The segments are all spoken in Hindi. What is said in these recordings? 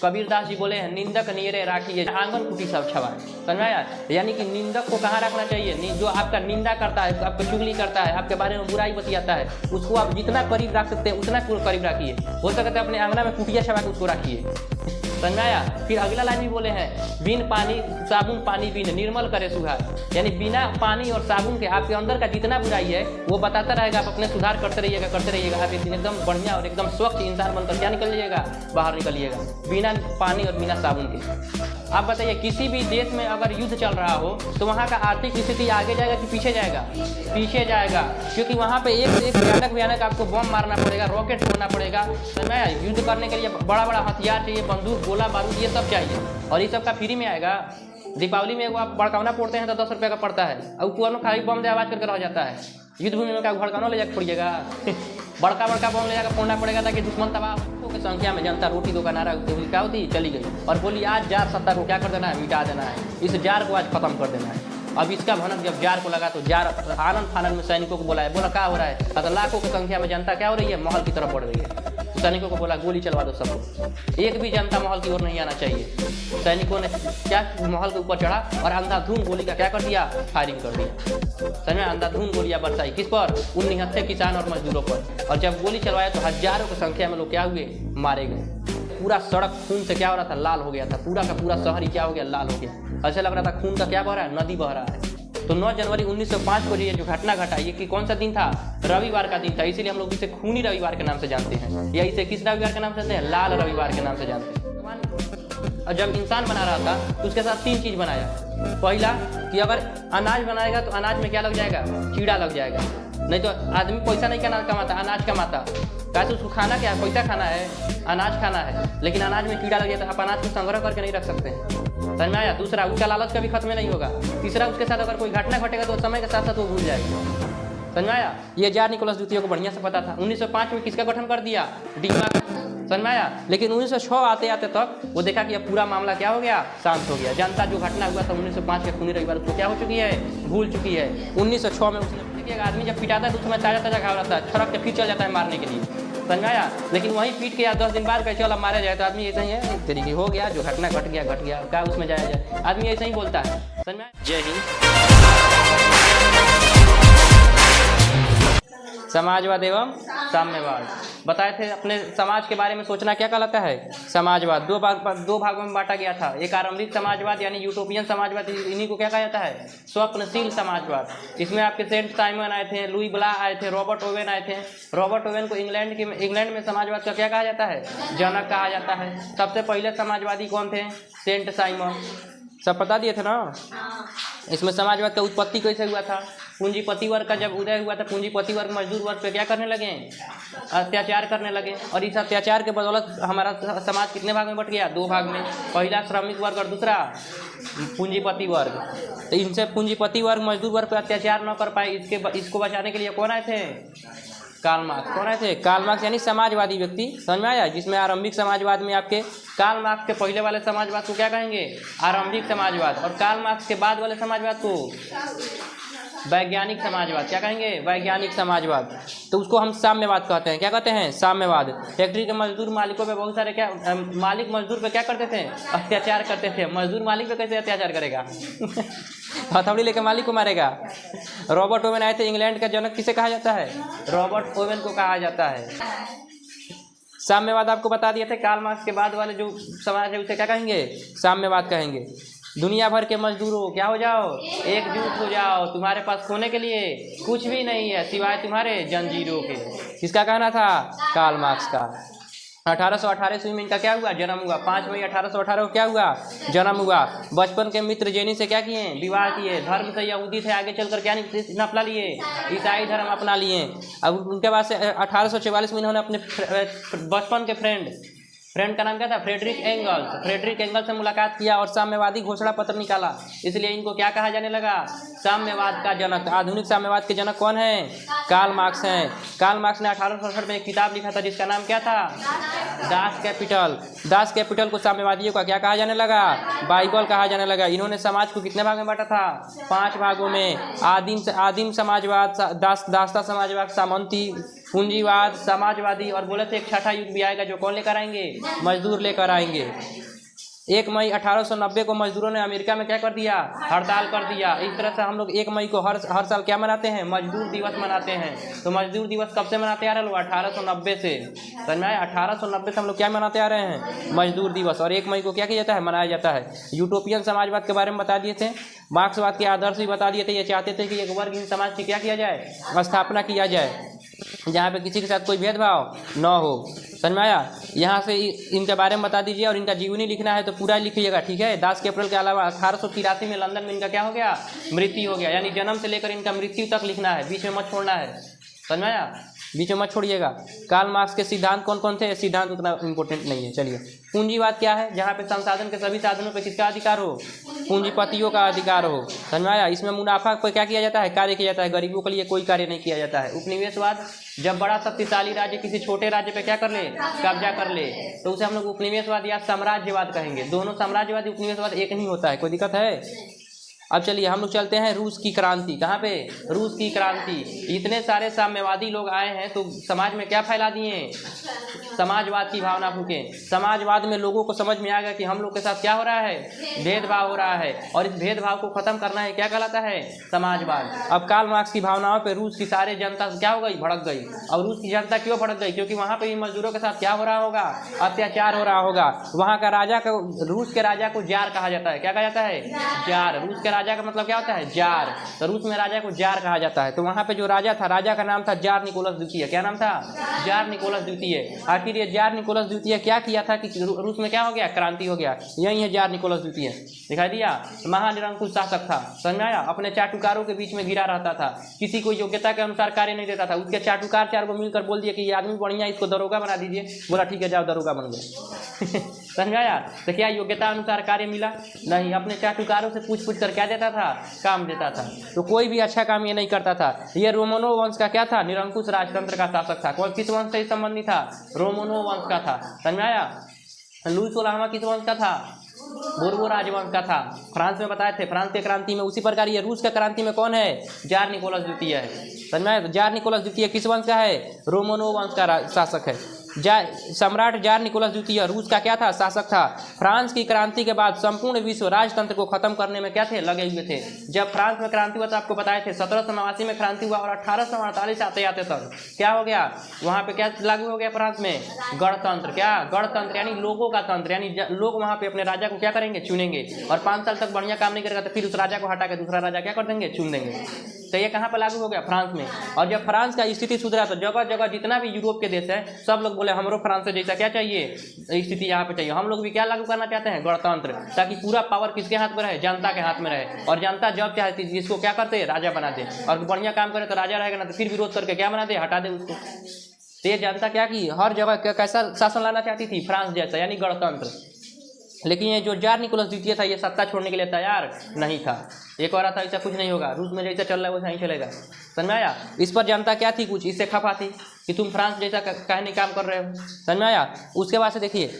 कबीरदास जी बोले हैं निंदक नियरे राखिए आंगन कुटी सब छवाए। समझ में आया? यानी कि निंदक को कहाँ रखना चाहिए? जो आपका निंदा करता है, आपको चुगली करता है, आपके बारे में बुराई बतियाता है, उसको आप जितना करीब रख सकते हैं उतना करीब रखिए। हो सकता है अपने आंगना में कुटिया छवा के उसको रखिए। समझ में आया? फिर अगला लाइन भी बोले हैं बिन पानी साबुन पानी बिन निर्मल करे सुधार। यानी बिना पानी और साबुन के आपके अंदर का जितना बुराई है वो बताता रहेगा, आप अपने सुधार करते रहिएगा आप एक दिन एकदम बढ़िया और एकदम स्वच्छ इंसान बनकर क्या निकलिएगा, बाहर निकलिएगा, बिना पानी और बिना साबुन के। आप बताइए किसी भी देश में अगर युद्ध चल रहा हो तो वहाँ का आर्थिक स्थिति आगे जाएगा कि पीछे जाएगा? पीछे जाएगा, क्योंकि वहाँ पे एक से एक भयानक आपको बम मारना पड़ेगा, रॉकेट छोड़ना पड़ेगा। समय युद्ध करने के लिए बड़ा बड़ा हथियार चाहिए, बंदूक गोला बारूद ये सब चाहिए, और ये सब का फ्री में आएगा। दीपावली में वो आप बड़कावना फोड़ते हैं तो 10 रुपये का पड़ता है, और कुआं खाली बम दे आवाज करके रह जाता है। युद्ध भूमि में क्या भड़कावना ले जाकर फोड़िएगा? बड़का बम ले जाकर फोड़ना पड़ेगा ताकि दुश्मन तबाह की संख्या में जनता रोटी दो का नारा क्या होती चली गई और बोली आज जार सत्ता को क्या कर देना है, मिटा देना है, इस जार को आज खत्म कर देना है। अब इसका भनक जब जार को लगा तो जार आनंद फानंद में सैनिकों को बोला क्या हो रहा है? तो लाखों की संख्या में जनता क्या हो रही है, महल की तरफ बढ़ रही है। सैनिकों को बोला गोली चलवा दो सबको, एक भी जनता महल की ओर नहीं आना चाहिए। सैनिकों ने क्या महल के ऊपर चढ़ा और अंधाधुंध गोली का क्या कर दिया, फायरिंग कर दिया। समझ में? अंधाधुंध गोलियां बरसाई किस पर? उन निहत्थे किसान और मजदूरों पर। और जब गोली चलवाया तो हजारों की संख्या में लोग क्या हुए, मारे गए। पूरा सड़क खून से क्या हो रहा था, लाल हो गया था। पूरा का पूरा शहर ही क्या हो गया, लाल हो गया। ऐसा लग रहा था खून का क्या बह रहा है, नदी बह रहा है। तो 9 जनवरी 1905 को ये जो घटना घटा, ये कि कौन सा दिन था, रविवार का दिन था। इसीलिए हम लोग इसे खूनी रविवार के नाम से जानते हैं, या इसे किस रविवार के नाम से जानते हैं, लाल रविवार के नाम से जानते हैं। और जब इंसान बना रहा था तो उसके साथ 3 चीज बनाया। पहला कि अगर अनाज बनाएगा तो अनाज में क्या लग जाएगा, कीड़ा लग जाएगा। नहीं तो आदमी पैसा नहीं कमाता, अनाज कमाता। कैसे उसको खाना क्या है, पैसा खाना है, अनाज खाना है, लेकिन अनाज में कीड़ा लग जाए तो आप अनाज को संग्रह करके नहीं रख सकते हैं। समझ में आया? दूसरा, उसका लालच कभी खत्म नहीं होगा। तीसरा, उसके साथ अगर कोई घटना घटेगा तो समय के साथ साथ वो भूल जाएगा। समझ में आया? ये जार निकोलस द्वितीय को बढ़िया से पता था। 1905 में किसका गठन कर दिया, डीमा का। समझ में आया? लेकिन 1906 आते आते तक वो देखा कि अब पूरा मामला क्या हो गया, शांत हो गया। जनता जो घटना हुआ था 1905 के खूनी रविवार उसको क्या हो चुकी है, भूल चुकी है। 1906 में उसने देखिए आदमी जब पिटाता है तो उसमें ताजा घाव रहता है, छड़क के फिर चल जाता है मारने के लिए। समझ में आया? लेकिन वहीं पीट के या 10 दिन बाद कैसे वाला मारा जाए तो आदमी ऐसा ही है, एक तरीके हो गया, जो घटना घट गया क्या उसमें जाया जाए, आदमी ऐसा ही बोलता है। समझ में? जय हिंद। समाजवाद एवं साम्यवाद बताए थे। अपने समाज के बारे में सोचना क्या कहलाता है, समाजवाद। दो भागों में बांटा गया था। एक आरंभिक समाजवाद यानी यूटोपियन समाजवाद, इन्हीं को क्या कहा जाता है, स्वप्नशील समाजवाद। इसमें आपके सेंट साइमन आए थे, लुई ब्ला आए थे, रॉबर्ट ओवेन आए थे। रॉबर्ट ओवेन को इंग्लैंड में समाजवाद का क्या कहा जाता है, जनक कहा जाता है। सबसे पहले समाजवादी कौन थे, सेंट साइमन। सब बता दिए थे ना। इसमें समाजवाद का उत्पत्ति कैसे हुआ था, पूंजीपति वर्ग का जब उदय हुआ था, पूंजीपति वर्ग मजदूर वर्ग पे क्या करने लगे, अत्याचार करने लगे। और इस अत्याचार के बदौलत हमारा समाज कितने भाग में बट गया, 2 भाग में। पहला श्रमिक वर्ग और दूसरा पूंजीपति वर्ग। तो इनसे पूंजीपति वर्ग मजदूर वर्ग पे अत्याचार न कर पाए, इसको बचाने के लिए कौन आए थे, कार्ल मार्क्स। कौन आए थे, कार्ल मार्क्स, यानी समाजवादी व्यक्ति। समझ में आया? जिसमें आरंभिक समाजवाद में आपके कार्ल मार्क्स के पहले वाले समाजवाद को क्या कहेंगे, आरंभिक समाजवाद, और कार्ल मार्क्स के बाद वाले समाजवाद को वैज्ञानिक समाजवाद। क्या कहेंगे, वैज्ञानिक समाजवाद। तो उसको हम साम्यवाद कहते हैं। क्या कहते हैं, साम्यवाद। फैक्ट्री के मजदूर मालिकों पे बहुत सारे क्या मालिक मजदूर पे क्या करते थे, अत्याचार करते थे। मजदूर मालिक पे कैसे अत्याचार करेगा हथौड़ी लेके मालिक को मारेगा। रॉबर्ट ओवेन आए थे, इंग्लैंड का जनक किसे कहा जाता है, रॉबर्ट ओवेन को कहा जाता है। साम्यवाद आपको बता दिए थे। कार्ल मार्क्स के बाद वाले जो समाज है उसे क्या कहेंगे, साम्यवाद कहेंगे। दुनिया भर के मजदूरों क्या हो जाओ, एकजुट हो जाओ, तुम्हारे पास खोने के लिए कुछ भी नहीं है सिवाय तुम्हारे जंजीरों के। किसका कहना था, कार्ल मार्क्स का। 1818 ईस्वी में इनका क्या हुआ, जन्म हुआ। 5 मई 1818 को क्या हुआ, जन्म हुआ। बचपन के मित्र जेनी से क्या किए, विवाह किए। धर्म से यहूदी थे, आगे चलकर क्या अपना लिए, ईसाई धर्म अपना लिए। अब उनके बाद से 1844 में इन्होंने अपने बचपन के फ्रेंड का नाम क्या था, फ्रेडरिक एंगल्स से मुलाकात किया और साम्यवादी घोषणा पत्र निकाला। इसलिए इनको क्या कहा जाने लगा, साम्यवाद का जनक। आधुनिक साम्यवाद के जनक कौन है, कार्ल मार्क्स हैं। कार्ल मार्क्स ने 1867 में एक किताब लिखा था जिसका नाम क्या था, दास कैपिटल। दास कैपिटल को साम्यवादियों का क्या कहा जाने लगा, बाइबल कहा जाने लगा। इन्होंने समाज को कितने भाग में बांटा था, 5 भागों में। आदिम समाजवाद, दास्ता समाजवाद, सामंती पूंजीवाद, समाजवादी, और बोले थे एक छठा युग भी आएगा जो कौन लेकर आएंगे? मजदूर लेकर आएंगे। 1 मई 1890 को मजदूरों ने अमेरिका में क्या कर दिया? हड़ताल कर दिया। इस तरह से हम लोग 1 मई को हर साल क्या मनाते हैं? मजदूर दिवस मनाते हैं। तो मजदूर दिवस कब से मनाते आ रहे लोग? 1890 से। समझ में आया? 1890 से हम लोग क्या मनाते आ रहे हैं? मजदूर दिवस। और 1 मई को क्या किया जाता है? मनाया जाता है। यूटोपियन समाजवाद के बारे में बता दिए थे, मार्क्सवाद के आदर्श भी बता दिए थे। ये चाहते थे कि एक वर्गहीन समाज की क्या किया जाए? स्थापना किया जाए, जहाँ पे किसी के साथ कोई भेदभाव न हो। समझ में आया? यहाँ से इनके बारे में बता दीजिए, और इनका जीवनी लिखना है तो पूरा लिखिएगा, ठीक है? 10 अप्रैल के अलावा 1883 में लंदन में इनका क्या हो गया? मृत्यु हो गया। यानी जन्म से लेकर इनका मृत्यु तक लिखना है, बीच में मत छोड़ना है। समझ में आया? बीच में मत छोड़िएगा। कार्ल मार्क्स के सिद्धांत कौन कौन थे? सिद्धांत उतना इंपॉर्टेंट नहीं है। चलिए, पूंजीवाद क्या है? जहाँ पे संसाधन के सभी साधनों पे किसका अधिकार हो? पूंजीपतियों का अधिकार हो। समझ में आया? इसमें मुनाफा पर क्या किया जाता है? कार्य किया जाता है। गरीबों के लिए कोई कार्य नहीं किया जाता है। उपनिवेशवाद, जब बड़ा शक्तिशाली राज्य किसी छोटे राज्य पे क्या कर ले? कब्जा कर ले, तो उसे हम लोग उपनिवेशवाद या साम्राज्यवाद कहेंगे। दोनों साम्राज्यवादी उपनिवेशवाद एक नहीं होता है। कोई दिक्कत है? अब चलिए हम लोग चलते हैं रूस की क्रांति। कहाँ पे? रूस की क्रांति। इतने सारे साम्यवादी लोग आए हैं तो समाज में क्या फैला दिए? समाजवाद की भावना फूके। समाजवाद में लोगों को समझ में आ गया कि हम लोग के साथ क्या हो रहा है? भेदभाव हो रहा है, और इस भेदभाव को खत्म करना है। क्या कहलाता है? समाजवाद। अब कार्ल मार्क्स की भावनाओं पे रूस की सारी जनता क्या हो गई? भड़क गई। और रूस की जनता क्यों भड़क गई? क्योंकि वहाँ पे मजदूरों के साथ क्या हो रहा होगा? अत्याचार हो रहा होगा। वहाँ का राजा को, रूस के राजा को जार कहा जाता है। क्या कहा जाता है? जार। रूस के राजा का मतलब क्या होता है? जार। तो रूस में राजा को जार कहा जाता है। तो वहाँ पे जो राजा था, राजा का नाम था जार निकोलस द्वितीय। क्या नाम था? जार निकोलस द्वितीय। आखिर ये जार निकोलस द्वितीय क्या किया था कि रूस में क्या हो गया? क्रांति हो गया। यही है जार निकोलस द्वितीय। दिखाई दिया? महानिरंकुश शासक था। समझ में आया? अपने चाटुकारों के बीच में गिरा रहता था, किसी को योग्यता के अनुसार कार्य नहीं देता था। उसके चाटुकार 4 को मिलकर बोल दिया कि ये आदमी बढ़िया, इसको दरोगा बना दीजिए। बोला ठीक है, जाओ, दरोगा बन गए। समझ आया? तो क्या योग्यता अनुसार कार्य मिला? नहीं। अपने चाटुकारों से पूछ पूछ कर क्या देता था? काम देता था। तो कोई भी अच्छा काम ये नहीं करता था। ये रोमनो वंश का क्या था? निरंकुश राजतंत्र का शासक था। कौन किस वंश से संबंधित था? रोमनो वंश का था। समझ में आया? लुई 16वां किस वंश का था? बोर्बो राजवंश का था। फ्रांस में बताए थे, फ्रांस के क्रांति में। उसी प्रकार ये रूस का क्रांति में कौन है? जार निकोलस द्वितीय है। समझ में आया? जार निकोलस द्वितीय किस वंश का है? रोमनो वंश का शासक है। सम्राट जार निकोलस द्वितीय रूस का क्या था? शासक था। फ्रांस की क्रांति के बाद संपूर्ण विश्व राजतंत्र को खत्म करने में क्या थे? लगे हुए थे। जब फ्रांस में क्रांति हुआ तो आपको बताए थे 1789 में क्रांति हुआ, और 1848 आते आते तक क्या हो गया? वहाँ पे क्या लागू हो गया फ्रांस में? गणतंत्र। क्या? गणतंत्र, यानी लोगों का तंत्र। यानी लोग वहाँ पे अपने राजा को क्या करेंगे? चुनेंगे। और 5 साल तक बढ़िया काम नहीं करेगा तो फिर उस राजा को हटा के दूसरा राजा क्या कर देंगे? चुन देंगे। तो ये कहाँ पर लागू हो गया? फ्रांस में। और जब फ्रांस का स्थिति सुधरा तो जगह जगह जितना भी यूरोप के देश है सब लोग बोले हमरो फ्रांस से जैसा क्या चाहिए? स्थिति यहाँ पे चाहिए। हम लोग भी क्या लागू करना चाहते हैं? गणतंत्र। ताकि पूरा पावर किसके हाथ में रहे? जनता के हाथ में रहे। और जनता जब चाहती जिसको क्या करते? राजा बना दे। और बढ़िया काम करे तो राजा रहेगा ना, तो फिर विरोध करके क्या बना दे? हटा दे उसको। तो ये जनता क्या की? हर जगह कैसा शासन लाना चाहती थी? फ्रांस जैसा, यानी गणतंत्र। लेकिन ये जो जार निकोलस द्वितीय था ये सत्ता छोड़ने के लिए तैयार नहीं था। ये कह रहा था ऐसा कुछ नहीं होगा, रूस में जैसा चल रहा है वैसा ही चलेगा। समझ में आया? इस पर जनता क्या थी? कुछ इससे खफा थी कि तुम फ्रांस जैसा काहे नहीं काम कर रहे हो। समझ में आया? उसके बाद से देखिए,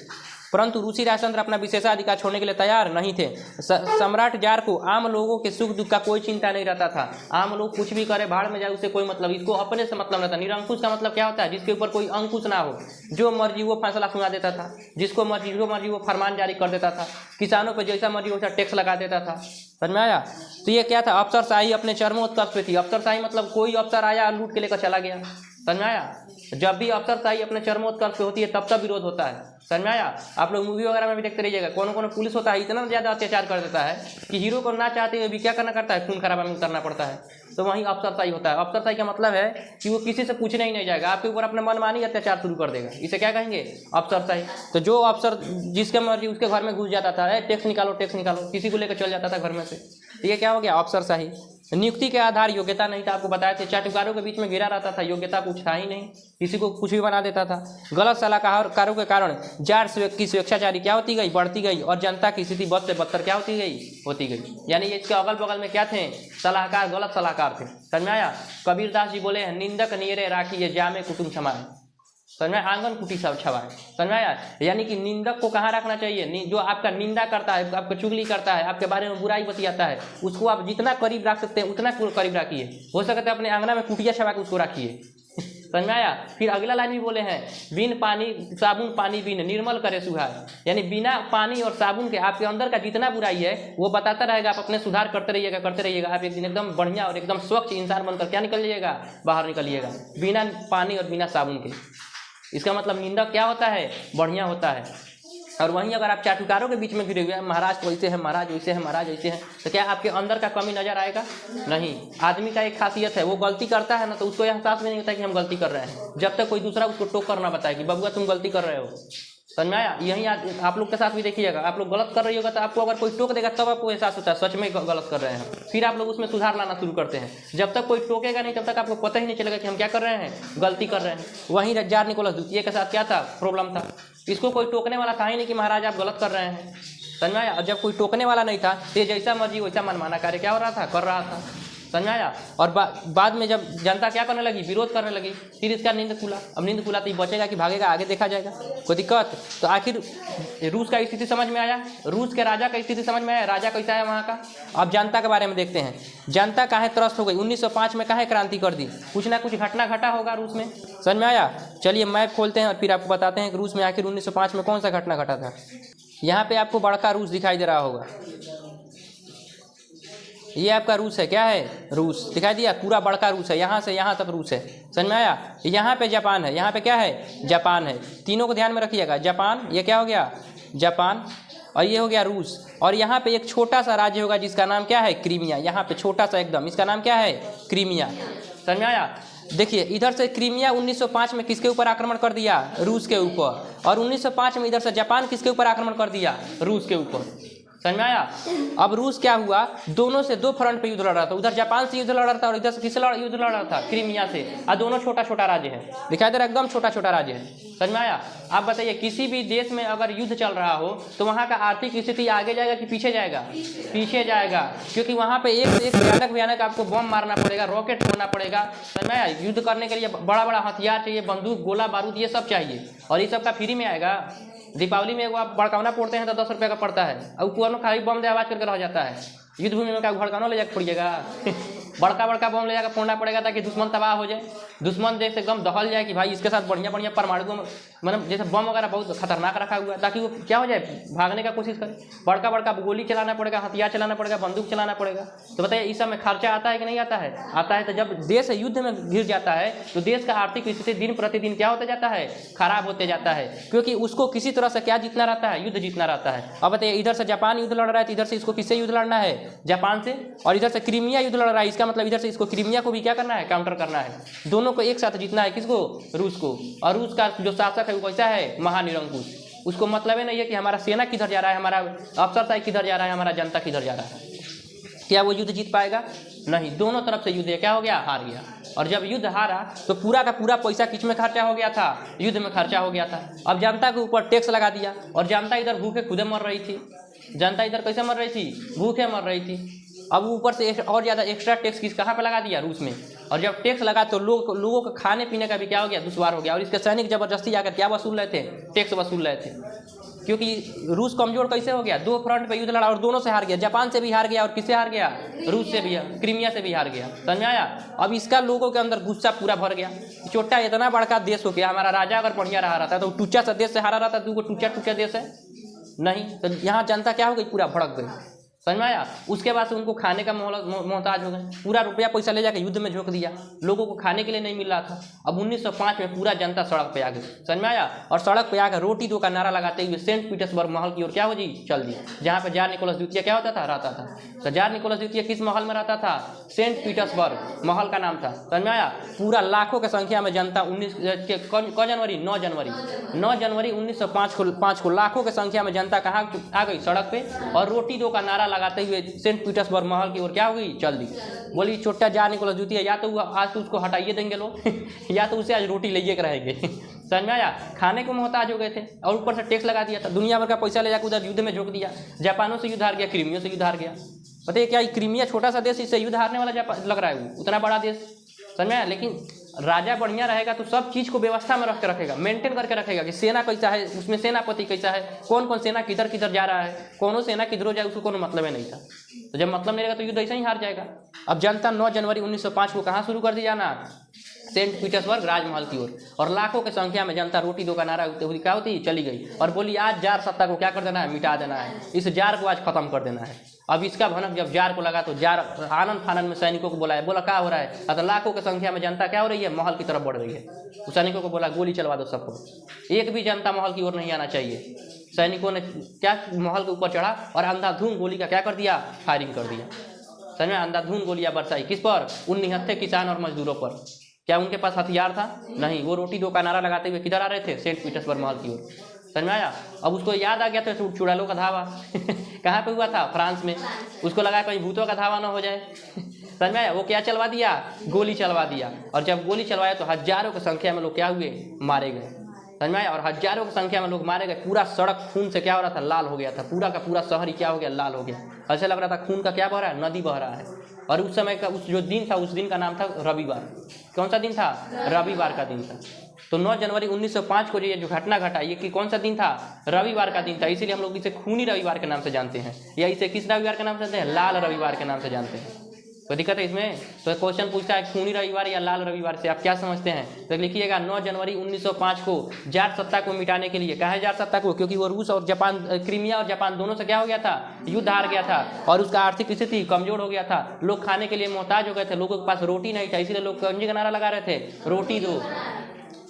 परंतु रूसी राजतंत्र अपना विशेषाधिकार छोड़ने के लिए तैयार नहीं थे। सम्राट जार को आम लोगों के सुख दुख का कोई चिंता नहीं रहता था। आम लोग कुछ भी करे, भाड़ में जाए, उससे कोई मतलब, इसको अपने से मतलब नहीं था। निरंकुश का मतलब क्या होता है? जिसके ऊपर कोई अंकुश ना हो, जो मर्जी वो फैसला सुना देता था, जिसको मर्जी जो मर्जी वो फरमान जारी कर देता था, किसानों पर जैसा मर्जी वैसा टैक्स लगा देता था। समझ में आया? तो ये क्या था? अफसरशाही अपने चरमोत्कर्ष पे थी। अफसरशाही मतलब कोई अफसर आया लूट के लेकर चला गया। समझ में आया? जब भी अफसरशाही अपने चरमोत्कर्ष पे होती है तब विरोध होता है। समझ में आया? आप लोग मूवी वगैरह में भी देखते रहिएगा, कौन कौन पुलिस होता है इतना ज़्यादा अत्याचार कर देता है कि हीरो को ना चाहते हुए भी क्या करना करता है? खून खराबा में उतरना पड़ता है। तो वहीं अफसरशाही होता है। अफसरशाही का मतलब है कि वो किसी से पूछने ही नहीं जाएगा, आपके ऊपर अपने मनमानी अत्याचार शुरू कर देगा। इसे क्या कहेंगे? अफसरशाही। तो जो अफसर जिसके मर्जी उसके घर में घुस जाता था, टैक्स निकालो टैक्स निकालो, किसी को लेकर चल जाता था घर में से। ये क्या हो गया? अफसरशाही। नियुक्ति के आधार योग्यता नहीं था। आपको बताया थे चाटुकारों के बीच में घिरा रहता था, योग्यता कुछ था ही नहीं, किसी को कुछ भी बना देता था। गलत सलाहकारों के कारण जार की स्वेच्छाचारी क्या होती गई? बढ़ती गई। और जनता की स्थिति बद से बदतर क्या होती गई? यानी इसके अगल बगल में क्या थे? सलाहकार, गलत सलाहकार थे। समझ में आया? कबीरदास जी बोले हैं, निंदक नियरे राखी ये जामे कुटुम समाए। समझ में? आंगन कुटी सब छवाए। समझ में आया? यानी कि निंदक को कहाँ रखना चाहिए? जो आपका निंदा करता है, आपका चुगली करता है, आपके बारे में बुराई बतियाता है, उसको आप जितना करीब रख सकते हैं उतना करीब रखिए। हो सकता है अपने आंगना में कुटिया छवा के उसको रखिए। समझ में आया। फिर अगला लाइन भी बोले हैं, बिन पानी साबुन पानी बिन निर्मल करे सुधार, यानी बिना पानी और साबुन के आपके अंदर का जितना बुराई है वो बताता रहेगा, आप अपने सुधार करते रहिएगा, आप एक दिन एकदम बढ़िया और एकदम स्वच्छ इंसान बनकर क्या निकलिएगा, बाहर निकलिएगा, बिना पानी और बिना साबुन के। इसका मतलब निंदक क्या होता है, बढ़िया होता है। और वहीं अगर आप चाटुकारों के बीच में घिरे हुए हैं, महाराज तो वैसे है, महाराज वैसे है, महाराज वैसे है, तो क्या आपके अंदर का कमी नजर आएगा? नहीं। आदमी का एक खासियत है, वो गलती करता है ना तो उसको एहसास भी नहीं होता कि हम गलती कर रहे हैं, जब तक कोई दूसरा उसको टोक कर ना बताए कि बबुआ तुम गलती कर रहे हो। समझ में आया। यही आप लोग के साथ भी देखिएगा, आप लोग गलत कर रही होगा तो आपको अगर कोई टोक देगा तब आपको एहसास होता है सच में गलत कर रहे हैं, फिर आप लोग उसमें सुधार लाना शुरू करते हैं। जब तक कोई टोकेगा नहीं तब तक आपको पता ही नहीं चलेगा कि हम क्या कर रहे हैं, गलती कर रहे हैं। वहीं जार निकोलस द्वितीय के साथ क्या था, प्रॉब्लम था, इसको कोई टोकने वाला था ही नहीं कि महाराज आप गलत कर रहे हैं। समझ में आया। और जब कोई टोकने वाला नहीं था तो ये जैसा मर्जी वैसा मनमाना कार्य क्या हो रहा था, कर रहा था। समझ में आया। और बाद में जब जनता क्या करने लगी, विरोध करने लगी, फिर इसका नींद खुला। अब नींद खुला तो ये बचेगा कि भागेगा, आगे देखा जाएगा, कोई दिक्कत। तो आखिर रूस का स्थिति समझ में आया, रूस के राजा का स्थिति समझ में आया, राजा कैसा है वहाँ का। अब जनता के बारे में देखते हैं, जनता काहे त्रस्त हो गई, 1905 में काहे क्रांति कर दी, कुछ ना कुछ घटना घटा होगा रूस में। समझ में आया। चलिए मैप खोलते हैं और फिर आपको बताते हैं कि रूस में आखिर 1905 में कौन सा घटना घटा था। यहाँ पे आपको बड़का रूस दिखाई दे रहा होगा, ये आपका रूस है, क्या है, रूस दिखाई दिया, पूरा बड़का रूस है, यहाँ से यहाँ तक रूस है। समझ में आया। यहाँ पे जापान है, यहाँ पे क्या है, जापान है। तीनों को ध्यान में रखिएगा, जापान, ये क्या हो गया, जापान, और ये हो गया रूस। और यहाँ पे एक छोटा सा राज्य होगा जिसका नाम क्या है, क्रीमिया। यहाँ पे छोटा सा एकदम, इसका नाम क्या है, क्रीमिया। समझ में आया। देखिए इधर से क्रीमिया 1905 में किसके ऊपर आक्रमण कर दिया, रूस के ऊपर, और 1905 में इधर से जापान किसके ऊपर आक्रमण कर दिया, रूस के ऊपर। समझ में आया। अब रूस क्या हुआ, दोनों से दो फ्रंट पे युद्ध लड़ रहा था, उधर जापान से युद्ध लड़ रहा था और इधर से किससे युद्ध लड़ रहा था, क्रीमिया से। और दोनों छोटा छोटा राज्य है, दिखाई दे रहा है, एकदम छोटा छोटा राज्य है। समझ में आया। आप बताइए किसी भी देश में अगर युद्ध चल रहा हो तो वहाँ का आर्थिक स्थिति आगे जाएगा कि पीछे जाएगा, पीछे जाएगा, क्योंकि वहाँ पे एक से एक भयानक भयानक आपको बम मारना पड़ेगा, रॉकेट छोड़ना पड़ेगा। समझ में आया। युद्ध करने के लिए बड़ा बड़ा हथियार चाहिए, बंदूक, गोला बारूद, ये सब चाहिए, और ये सब का फ्री में आएगा। दीपावली में वो आप बड़कावना फोड़ते हैं तो 10 रुपये का पड़ता है, और ऊपर खाली बम दे आवाज करके रह जाता है। युद्ध भूमि में क्या भड़काना ले जाकर पड़िएगा बड़का बड़का बम ले जाकर फोड़ना पड़ेगा ताकि दुश्मन तबाह हो जाए, दुश्मन देश एकदम दहल जाए कि भाई इसके साथ बढ़िया बढ़िया परमाणु मतलब जैसे बम वगैरह बहुत खतरनाक रखा हुआ है, ताकि वो क्या हो जाए, भागने का कोशिश करे। बड़का बड़का गोली चलाना पड़ेगा, हथियार चलाना पड़ेगा, बंदूक चलाना पड़ेगा। तो बताइए इस सब में खर्चा आता है कि नहीं आता है, आता है। तो जब देश युद्ध में घिर जाता है तो देश का आर्थिक स्थिति दिन प्रतिदिन क्या होता जाता है, खराब होते जाता है, क्योंकि उसको किसी तरह से क्या जीतना रहता है, युद्ध जीतना रहता है। अब बताइए इधर से जापान युद्ध लड़ रहा है तो इधर से इसको किससे युद्ध लड़ना है, जापान से, और इधर से क्रीमिया युद्ध लड़ रहा है, इसका मतलब इधर से इसको क्रीमिया को भी क्या करना है, काउंटर करना है। दोनों को एक साथ जीतना है, किसको, रूस को। और रूस का जो शासक है वो कैसा है, महानिरंकुश। उसको मतलब ही नहीं है कि हमारा सेना किधर जा रहा है, हमारा अफसरशाही किधर जा रहा है, हमारा जनता किधर जा रहा है। क्या वो युद्ध जीत पाएगा, नहीं। दोनों तरफ से युद्ध क्या हो गया, हार गया। और जब युद्ध हारा तो पूरा का पूरा पैसा किस में खर्चा हो गया था, युद्ध में खर्चा हो गया था। अब जनता के ऊपर टैक्स लगा दिया, और जनता इधर भूखे खुदे मर रही थी, जनता इधर कैसे मर रही थी, भूखे मर रही थी। अब ऊपर से और ज़्यादा एक्स्ट्रा टैक्स कहाँ पे लगा दिया, रूस में। और जब टैक्स लगा तो लोगों को खाने पीने का भी क्या हो गया, दुश्वार हो गया। और इसके सैनिक जबरदस्ती आकर क्या वसूल रहे थे, टैक्स वसूल रहे थे, क्योंकि रूस कमजोर कैसे हो गया, दो फ्रंट पे युद्ध लड़ा और दोनों से हार गया, जापान से भी हार गया और किससे हार गया, रूस से भी, क्रीमिया से भी हार गया। समझ में आया। अब इसका लोगों के अंदर गुस्सा पूरा भर गया, छोटा इतना बड़का देश हो गया, हमारा राजा अगर बढ़िया रहा रहता तो टूचा सा देश से हारा रहता, तो टूचा टूचा देश है नहीं। तो यहाँ जनता क्या हो गई, पूरा भड़क गई। समझ में आया। उसके बाद से उनको खाने का मोहताज हो गए, पूरा रुपया पैसा ले जाकर युद्ध में झोंक दिया, लोगों को खाने के लिए नहीं मिल रहा था। अब 1905 में पूरा जनता सड़क पे आ गई। समझ में आया। और सड़क पे आकर रोटी दो का नारा लगाते हुए सेंट पीटर्सबर्ग महल की ओर क्या हो जी, चल दी, जहाँ पे जार निकोलस द्वितीय क्या होता था, रहता था। तो जार निकोलस द्वितीय किस महल में रहता था, सेंट पीटर्सबर्ग महल का नाम था। समझ में आया। पूरा लाखों की संख्या में जनता 9 जनवरी 1905 को लाखों की संख्या में जनता कहाँ आ गई, सड़क पे, और रोटी दो का नारा लगाते हुए सेंट पीटर्सबर्ग महल की ओर क्या हो गई, चल दी। बोली छोटा जार निकोलस द्वितीय, या तो आज तो उसको हटाइए देंगे लोग या तो उसे आज रोटी लेके रहेंगे समझ में आया। खाने को मोहताज हो गए थे और ऊपर से टैक्स लगा दिया था, दुनिया भर का पैसा ले जाकर उधर युद्ध में झोंक दिया। जापानों से युद्ध हार गया, क्रीमिया से युद्ध हार गया। बताइए क्या क्रीमिया छोटा सा देश, इससे युद्ध हारने वाला लग रहा है, वो उतना बड़ा देश। समझ में आया। लेकिन राजा बढ़िया रहेगा तो सब चीज़ को व्यवस्था में रख के रखेगा, मेंटेन करके रखेगा कि सेना कैसा है, उसमें सेनापति कैसा है, कौन कौन सेना किधर किधर जा रहा है, कौन सेना किधर जाए, उसको कोनो मतलब ही नहीं था। तो जब मतलब नहीं रहेगा तो युद्ध ऐसा ही हार जाएगा। अब जनता 9 जनवरी 1905 को कहाँ शुरू कर दी जाना, सेंट पीटर्सबर्ग राजमहल की ओर, और लाखों की संख्या में जनता रोटी दो का नारा क्या होती चली गई और बोली आज जार सत्ता को क्या कर देना है, मिटा देना है, इस जार को आज खत्म कर देना है। अब इसका भनक जब जार को लगा तो जार आनंद फानंद में सैनिकों को बोला क्या हो रहा है, तो लाखों की संख्या में जनता क्या हो रही है, महल की तरफ बढ़ रही है। उस सैनिकों को बोला गोली चलवा दो सबको, एक भी जनता महल की ओर नहीं आना चाहिए। सैनिकों ने क्या महल के ऊपर चढ़ा और अंधाधुंध गोली का क्या कर दिया, फायरिंग कर दिया। समझ में, अंधाधुंध गोलियां बरसाई किस पर, उन निहत्थे किसान और मजदूरों पर। क्या उनके पास हथियार था? नहीं, वो रोटी दो का नारा लगाते हुए किधर आ रहे थे, सेंट पीटर्सबर्ग महल की ओर। समझ में आया? अब उसको याद आ गया था चुड़ैलों का धावा कहाँ पे हुआ था, फ्रांस में। उसको लगा कहीं भूतों का धावा ना हो जाए समझ में आया? वो क्या चलवा दिया, गोली चलवा दिया। और जब गोली चलवाया तो हजारों की संख्या में लोग क्या हुए, मारे गए। समझ में आया? और हजारों की संख्या में लोग मारे गए। पूरा सड़क खून से क्या हो रहा था, लाल हो गया था। पूरा का पूरा शहर ही क्या हो गया, लाल हो गया। ऐसे लग रहा था खून का क्या बह रहा है, नदी बह रहा है। और उस समय का उस जो दिन था, उस दिन का नाम था रविवार। कौन सा दिन था, रविवार का दिन था। तो 9 जनवरी 1905 को ये जो घटना घटा, ये कि कौन सा दिन था, रविवार का दिन था। इसीलिए हम लोग इसे खूनी रविवार के नाम से जानते हैं, या इसे किस रविवार के नाम से जानते हैं, लाल रविवार के नाम से जानते हैं। कोई दिक्कत है इसमें? तो क्वेश्चन पूछता है खूनी रविवार या लाल रविवार से आप क्या समझते हैं, तो लिखिएगा 9 जनवरी 1905 को जार सत्ता को मिटाने के लिए। कहा है जार सत्ता को, क्योंकि वो रूस और जापान, क्रीमिया और जापान दोनों से क्या हो गया था, युद्ध हार गया था और उसका आर्थिक स्थिति कमजोर हो गया था। लोग खाने के लिए मोहताज हो गए थे, लोगों के पास रोटी नहीं था, इसीलिए लोग कंजी का नारा लगा रहे थे, रोटी दो।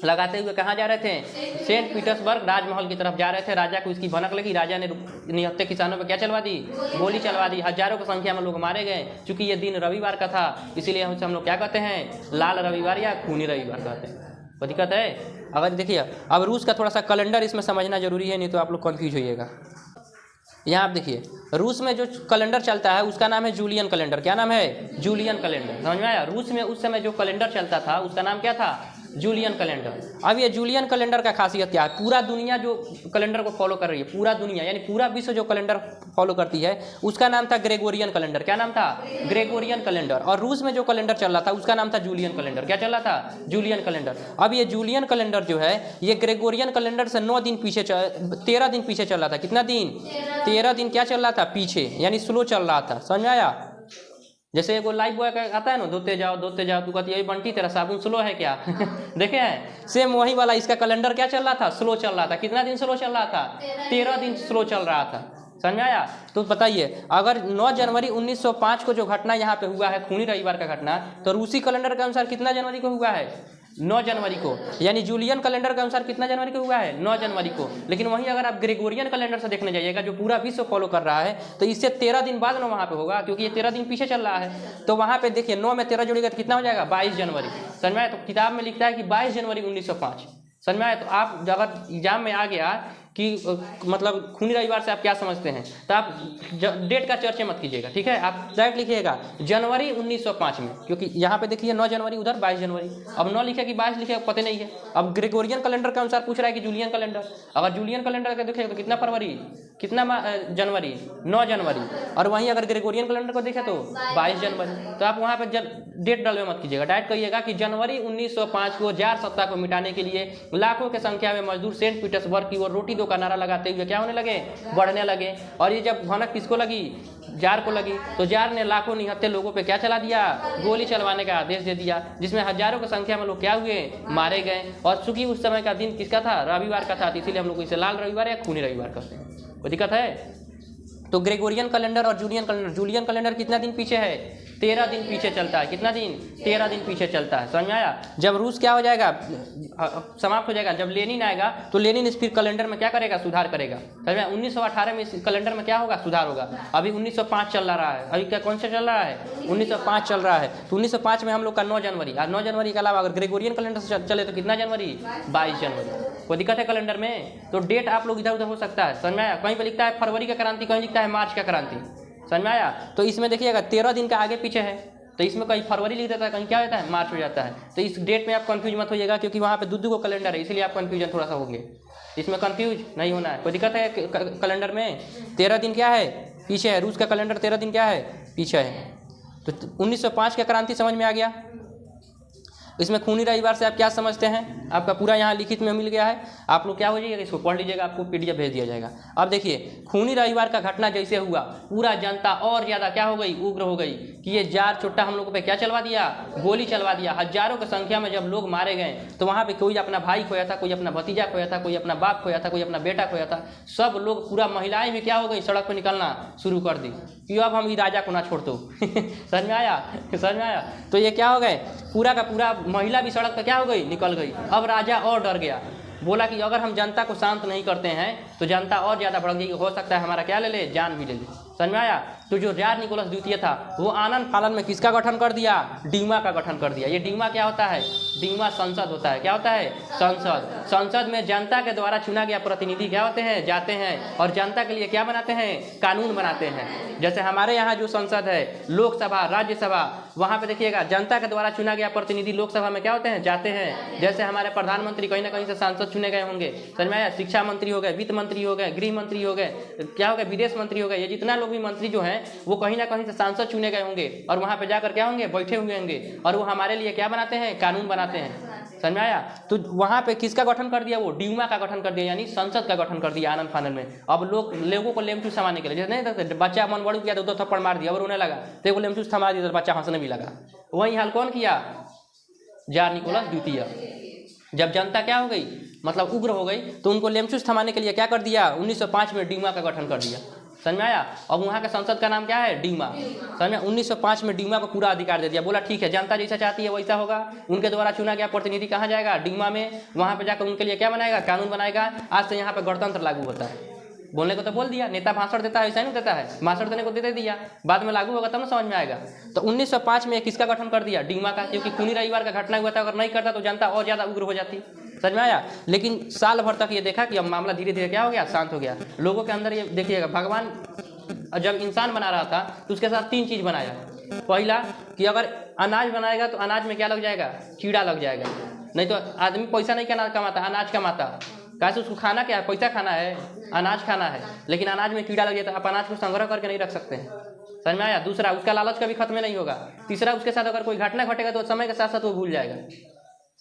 लगाते हुए कहाँ जा रहे थे, सेंट पीटर्सबर्ग राजमहल की तरफ जा रहे थे। राजा को इसकी भनक लगी, राजा ने निहत्थे किसानों पे क्या चलवा दी, गोली चलवा दी। हजारों की संख्या में लोग मारे गए। चूंकि ये दिन रविवार का था, इसीलिए हम लोग क्या कहते हैं, लाल रविवार या खूनी रविवार कहते हैं। कोई दिक्कत है? अगर देखिए, अब रूस का थोड़ा सा कैलेंडर इसमें समझना जरूरी है, नहीं तो आप लोग कन्फ्यूज होइएगा। यहाँ आप देखिए, रूस में जो कैलेंडर चलता है उसका नाम है जूलियन कैलेंडर। क्या नाम है, जूलियन कैलेंडर। समझ में आया? रूस में उस समय जो कैलेंडर चलता था उसका नाम क्या था, जूलियन कैलेंडर। अब ये जूलियन कैलेंडर का खासियत क्या है, पूरा दुनिया जो कैलेंडर को फॉलो कर रही है, पूरा दुनिया यानी पूरा विश्व जो कैलेंडर फॉलो करती है उसका नाम था ग्रेगोरियन कैलेंडर। क्या नाम था, ग्रेगोरियन कैलेंडर। और रूस में जो कैलेंडर चल रहा था उसका नाम था जूलियन कैलेंडर। क्या चल रहा था, जूलियन कैलेंडर। अब ये जूलियन कैलेंडर जो है ये ग्रेगोरियन कैलेंडर से 9 दिन पीछे 13 दिन पीछे चल रहा था। कितना दिन, 13 दिन क्या चल रहा था, पीछे, यानी स्लो चल रहा था। समझ में आया? जैसे वो लाइफ बॉय का आता है ना, धोते जाओ तू कहती है बंटी तेरा साबुन स्लो है क्या देखे हैं, सेम वही वाला इसका कैलेंडर क्या चल रहा था, स्लो चल रहा था। कितना दिन स्लो चल रहा था, 13 दिन स्लो चल रहा था। समझ में आया? तो बताइए, अगर 9 जनवरी 1905 को जो घटना यहाँ पे हुआ है, खूनी रविवार का घटना, तो रूसी कैलेंडर के अनुसार कितना जनवरी को हुआ है, 9 जनवरी को। यानी जूलियन कैलेंडर के अनुसार कितना जनवरी को हुआ है, 9 जनवरी को। लेकिन वहीं अगर आप ग्रेगोरियन कैलेंडर से देखने जाइएगा, जो पूरा विश्व फॉलो कर रहा है, तो इससे 13 दिन बाद ना वहाँ पे होगा, क्योंकि ये 13 दिन पीछे चल रहा है। तो वहाँ पे देखिए 9 में 13 जोड़िएगा तो कितना हो जाएगा, 22 जनवरी। समझ में आया? तो किताब में लिखता है कि 22 जनवरी 1905। समझ में आया? तो आप अगर एग्जाम में आ गया कि मतलब खूनी रविवार से आप क्या समझते हैं, तो आप डेट का चर्चा मत कीजिएगा, ठीक है? आप डायरेक्ट लिखिएगा जनवरी 1905 में, क्योंकि यहाँ पे देखिए 9 जनवरी, उधर 22 जनवरी। अब 9 लिखे कि 22 लिखे, पता नहीं है। अब ग्रेगोरियन कैलेंडर के अनुसार पूछ रहा है कि जूलियन कैलेंडर। अगर जूलियन कैलेंडर का देखेगा तो कितना फरवरी, कितना जनवरी, 9 जनवरी। और वहीं अगर ग्रेगोरियन कैलेंडर को देखें तो 22 जनवरी। तो आप वहाँ पे डेट डालवे मत कीजिएगा, डायरेक्ट कहिएगा कि जनवरी 1905 को जार सत्ता को मिटाने के लिए लाखों की संख्या में मजदूर सेंट पीटर्सबर्ग की ओर रोटी का नारा लगाते हुए क्या होने लगे, बढ़ने लगे। और ये जब भनक किसको लगी, जार को लगी, तो जार ने लाखों निहत्थे लोगों पे क्या चला दिया, गोली चलवाने का आदेश दे दिया, जिसमें हजारों की संख्या में लोग क्या हुए, मारे गए। और चूंकि उस समय का दिन किसका था, रविवार का था, इसीलिए हम लोग इसे लाल रविवार या खूनी रविवार कहते हैं। कोई दिक्कत है? तो ग्रेगोरियन कैलेंडर और जूलियन कैलेंडर कितना दिन पीछे है, 13 दिन पीछे चलता है। कितना दिन, 13 दिन पीछे चलता है। समझ में आया? जब रूस क्या हो जाएगा, समाप्त हो जाएगा, जब लेनिन आएगा तो लेनिन इस फिर कैलेंडर में क्या करेगा, सुधार करेगा। समझ में? 1918 में इस कैलेंडर में क्या होगा, सुधार होगा। अभी 1905 चल रहा है, अभी क्या कौन सा चल रहा है, 1905 चल रहा है। तो 1905 में हम लोग का 9 जनवरी, और 9 जनवरी के अलावा अगर ग्रेगोरियन कैलेंडर से चले तो कितना जनवरी, 22 जनवरी। कोई दिक्कत है कैलेंडर में? तो डेट आप लोग इधर उधर हो सकता है। समझ में आया? कहीं पर लिखता है फरवरी का क्रांति, कहीं लिखता है मार्च का क्रांति। समझ में आया? तो इसमें देखिएगा 13 दिन का आगे पीछे है, तो इसमें कहीं फरवरी लिख देता है, कहीं क्या होता है, मार्च हो जाता है। तो इस डेट में आप कंफ्यूज मत होइएगा, क्योंकि वहाँ पे दो कैलेंडर है, इसलिए आप कंफ्यूजन थोड़ा सा होंगे। इसमें कंफ्यूज नहीं होना है। कोई दिक्कत है कैलेंडर में? 13 दिन क्या है, पीछे है। रूस का कैलेंडर 13 दिन क्या है, पीछे है। तो 1905 का क्रांति समझ में आ गया। इसमें खूनी रविवार से आप क्या समझते हैं, आपका पूरा यहाँ लिखित में मिल गया है, आप लोग क्या हो जाइएगा, इसको पढ़ लीजिएगा, आपको PDF भेज दिया जाएगा। अब देखिए खूनी रविवार का घटना जैसे हुआ, पूरा जनता और ज़्यादा क्या हो गई, उग्र हो गई कि ये जार चुट्टा हम लोगों पे क्या चलवा दिया, गोली चलवा दिया। हजारों की संख्या में जब लोग मारे गए तो वहाँ पे कोई अपना भाई खोया था, कोई अपना भतीजा खोया था, कोई अपना बाप खोया था, कोई अपना बेटा खोया था। सब लोग, पूरा महिलाएं भी क्या हो गई, सड़क पर निकलना शुरू कर दी कि अब हम ही राजा को ना छोड़ दो। समझ में आया, समझ में आया। तो ये क्या हो गए, पूरा का पूरा महिला भी सड़क पर क्या हो गई, निकल गई। अब राजा और डर गया, बोला कि अगर हम जनता को शांत नहीं करते हैं तो जनता और ज़्यादा भड़क जाएगी, हो सकता है हमारा क्या ले ले, जान भी ले ले। समझ में आया। तो जो जार निकोलस द्वितीय था वो आनंद फानन में किसका गठन कर दिया, डीमा का गठन कर दिया। ये डीमा क्या होता है, डीमा संसद होता है। क्या होता है, संसद। संसद में जनता के द्वारा चुना गया प्रतिनिधि क्या होते हैं, जाते हैं और जनता के लिए क्या बनाते हैं, कानून बनाते हैं। जैसे हमारे यहाँ जो संसद है, लोकसभा, राज्यसभा, वहाँ पे देखिएगा जनता के द्वारा चुना गया प्रतिनिधि लोकसभा में क्या होते हैं, जाते हैं। जैसे हमारे प्रधानमंत्री कहीं ना कहीं से सांसद चुने गए होंगे, समझ में आया। शिक्षा मंत्री हो गए, वित्त मंत्री हो गए, गृह मंत्री हो गए, क्या हो गए, विदेश मंत्री हो गए। ये जितना लोग भी मंत्री जो हैं वो कहीं ना कहीं से सांसद चुने गए होंगे और वहाँ पे जाकर क्या होंगे, बैठे हुए होंगे और वो हमारे लिए क्या बनाते हैं, कानून बनाते हैं। समझ में आया। तो वहाँ पे किसका गठन कर दिया, वो डीमा का गठन कर दिया, यानी संसद का गठन कर दिया आनंद फानन में। अब लोगों को लेमचूस थमाने के लिए, जैसे नहीं बच्चा मन बड़ू किया तो 2 थप्पड़ मार दिया और रोने लगा, तो एगो लेमचूस थमा दिया तो बच्चा हंसने भी लगा। वही हाल कौन किया, जार निकोलस द्वितीय। जब जनता क्या हो गई, मतलब उग्र हो गई, तो उनको लेमचूस थमाने के लिए क्या कर दिया, 1905 में डीमा का गठन कर दिया। समझ में आया। अब वहाँ का संसद का नाम क्या है, डीमा। समझ में, 1905 में डीमा को पूरा अधिकार दे दिया। बोला ठीक है, जनता जैसा चाहती है वैसा होगा। उनके द्वारा चुना गया प्रतिनिधि कहाँ जाएगा, डीमा में। वहाँ पे जाकर उनके लिए क्या बनाएगा, कानून बनाएगा। आज से यहाँ पे गणतंत्र लागू होता है। बोलने को तो बोल दिया, नेता भाषण देता है, ऐसा नहीं देता है, भाषण देने को दे दिया, बाद में लागू होगा तब ना समझ में आएगा। तो 1905 में किसका गठन कर दिया, डीमा का, क्योंकि खूनी रविवार का घटना हुआ था। अगर नहीं करता तो जनता और ज़्यादा उग्र हो जाती। समझ में आया। लेकिन साल भर तक ये देखा कि अब मामला धीरे धीरे क्या हो गया, शांत हो गया। लोगों के अंदर ये देखिएगा, भगवान जब इंसान बना रहा था तो उसके साथ 3 चीज़ बनाया। पहला कि अगर अनाज बनाएगा तो अनाज में क्या लग जाएगा, कीड़ा लग जाएगा। नहीं तो आदमी पैसा नहीं कमाता, अनाज कमाता। कैसे, उसको खाना क्या है, पैसा खाना है, अनाज खाना है। लेकिन अनाज में कीड़ा लग जाता है, आप अनाज को संग्रह करके नहीं रख सकते हैं। समझ में आया। दूसरा, उसका लालच कभी खत्म नहीं होगा। तीसरा, उसके साथ अगर कोई घटना घटेगा तो समय के साथ साथ वो भूल जाएगा।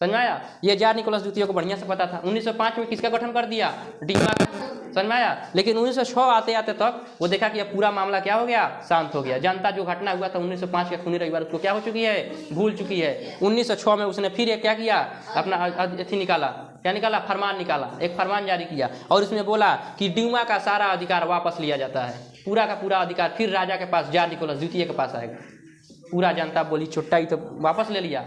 समझ में आया। ये जार निकोलस द्वितीय को बढ़िया से पता था। 1905 में किसका गठन कर दिया, डीमा का। समझ में आया। लेकिन 1906 आते आते तक वो देखा कि अब पूरा मामला क्या हो गया, शांत हो गया। जनता जो घटना हुआ था 1905 के खूनी रविवार, उसको क्या हो चुकी है, भूल चुकी है। 1906 में उसने फिर क्या किया, अपना अथी निकाला, क्या निकाला, फरमान निकाला, एक फरमान जारी किया और उसमें बोला कि डीमा का सारा अधिकार वापस लिया जाता है। पूरा का पूरा अधिकार फिर राजा के पास, जार निकोलस द्वितीय के पास आएगा। पूरा जनता बोली छुट्टा ही तो वापस ले लिया।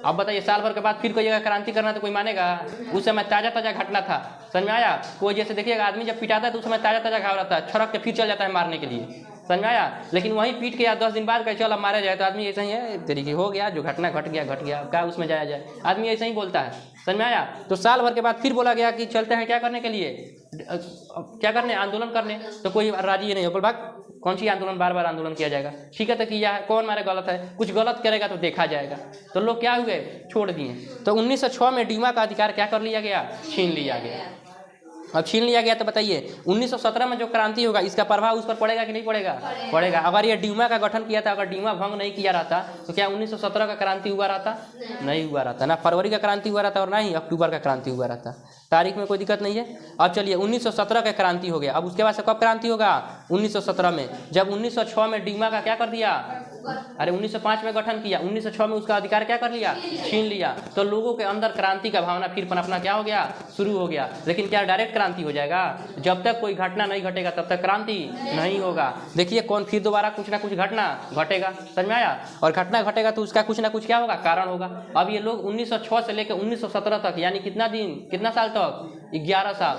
अब बताइए, साल भर के बाद फिर कोई जगह क्रांति करना तो कोई मानेगा। उस समय ताज़ा ताज़ा घटना था। समझ में आया। कोई जैसे देखिएगा, आदमी जब पिटाता है तो उस समय ताज़ा ताज़ा घाव रहता है, छड़क के फिर चल जाता है मारने के लिए। समझ में आया। लेकिन वहीं पीट के या 10 दिन बाद कहीं चल अब मारा जाए तो आदमी ऐसा ही है, तरीके हो गया, जो घटना घट गया, क्या उसमें जाया जाए, आदमी ऐसा ही बोलता है। समझ में आया। तो साल भर के बाद फिर बोला गया कि चलते हैं क्या करने के लिए, क्या करने, आंदोलन करने। तो कोई राजी नहीं हो, बोल भाग, कौन सी आंदोलन, बार बार आंदोलन किया जाएगा। ठीक है, तो किया है, कौन मारे गलत है, कुछ गलत करेगा तो देखा जाएगा। तो लोग क्या हुए, छोड़ दिए। तो 1906 में डीमा का अधिकार क्या कर लिया गया, छीन लिया गया। अब छीन लिया गया तो बताइए 1917 में जो क्रांति होगा इसका प्रभाव उस पर पड़ेगा कि नहीं पड़ेगा, पड़ेगा। अगर ये डीमा का गठन किया था, अगर डीमा भंग नहीं किया रहता तो क्या 1917 का क्रांति हुआ रहता, नहीं हुआ रहता। ना फरवरी का क्रांति हुआ रहता और ना ही अक्टूबर का क्रांति हुआ रहता। तारीख में कोई दिक्कत नहीं है। अब चलिए 1917 का क्रांति हो गया। अब उसके बाद से कब क्रांति होगा, 1917 में। जब 1906 में डीमा का क्या कर दिया, अरे 1905 में गठन किया, 1906 में उसका अधिकार क्या कर लिया, छीन लिया। तो लोगों के अंदर क्रांति का भावना फिर पनपना क्या हो गया, शुरू हो गया। लेकिन क्या डायरेक्ट क्रांति हो जाएगा, जब तक कोई घटना नहीं घटेगा तब तक क्रांति नहीं होगा। देखिए कौन फिर दोबारा कुछ ना कुछ घटना घटेगा। समझ में आया। और घटना घटेगा तो उसका कुछ ना कुछ क्या होगा, कारण होगा। अब ये लोग 1906 से लेकर 1917 तक, यानी कितना दिन, कितना साल तक, 11 साल,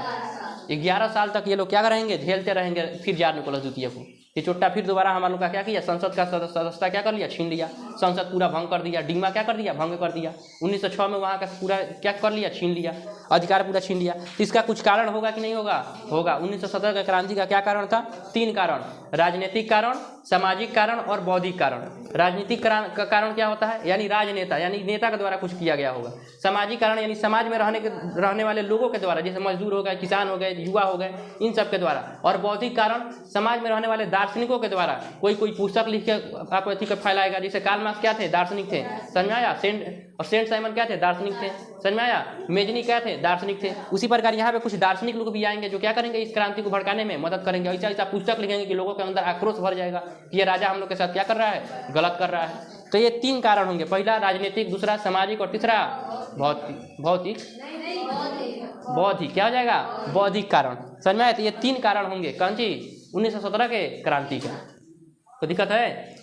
11 साल तक ये लोग क्या रहेंगे, झेलते रहेंगे। फिर जार निकोलस द्वितीय को ये चोट्टा फिर दोबारा हमारे लोग का क्या किया, संसद का सदस्यता क्या कर लिया, छीन लिया। संसद पूरा भंग कर दिया। डीमा क्या कर दिया, भंग कर दिया। 1906 में वहाँ का पूरा क्या कर लिया, छीन लिया, अधिकार पूरा छीन लिया। इसका कुछ कारण होगा कि नहीं होगा, होगा। 1917 का क्रांति का क्या कारण था, 3 कारण, राजनीतिक कारण, सामाजिक कारण और बौद्धिक कारण। राजनीतिक का कारण क्या होता है, यानी राजनेता, यानी नेता के द्वारा कुछ किया गया होगा। सामाजिक कारण यानी समाज में रहने वाले लोगों के द्वारा, जैसे मजदूर हो गए, किसान हो गए, युवा हो गए, इन सब के द्वारा। और बौद्धिक कारण समाज में रहने वाले दार्शनिकों के द्वारा कोई पुस्तक लिख के आप अथी कर फैलाएगा। जैसे कार्ल मार्क्स क्या थे, दार्शनिक थे, समझ में आया। सेंट साइमन क्या थे, दार्शनिक थे, समझ में आया। मेजनी क्या थे, दार्शनिक थे। उसी प्रकार यहाँ पे कुछ दार्शनिक लोग भी आएंगे जो क्या करेंगे, इस क्रांति को भड़काने में मदद करेंगे। ऐसा ऐसा पुस्तक लिखेंगे कि लोगों के अंदर आक्रोश भर जाएगा कि ये राजा हम लोग के साथ क्या कर रहा है, गलत कर रहा है। तो ये 3 कारण होंगे, पहला राजनीतिक, दूसरा सामाजिक और तीसरा बौद्धिक। क्या हो जाएगा, बौद्धिक कारण, समझ में आया। तो ये 3 कारण होंगे कौन सी, 1917 के क्रांति के। तो दिक्कत है।